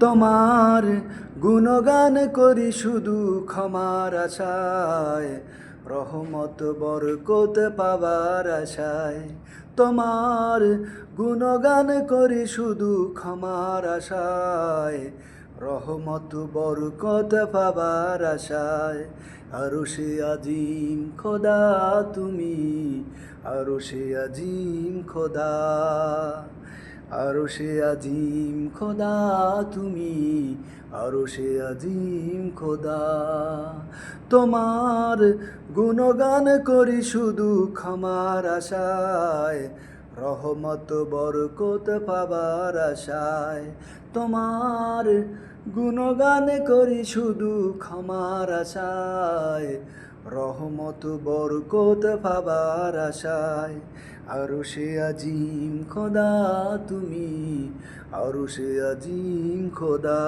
তোমার গুণগান করি শুধু ক্ষমার আশায়, রহমত বরকত পাবার আশায়। তোমার গুণগান করি শুধু ক্ষমার আশায়, রহমত বরকত পাবার আশায়। আরশে আজিম খোদা তুমি, আরশে আজিম খোদা, আরশে আজিম খোদা তুমি, আরশে আজিম খোদা। তোমার গুণগান করি শুধু ক্ষমার আশায়, রহমত বরকত পাবার আশায়। তোমার গুণগান করি শুধু ক্ষমার আশায়, রহমত বরকত পাবার আশায়। আরশে আজিম খোদা তুমি, আরশে আজিম খোদা।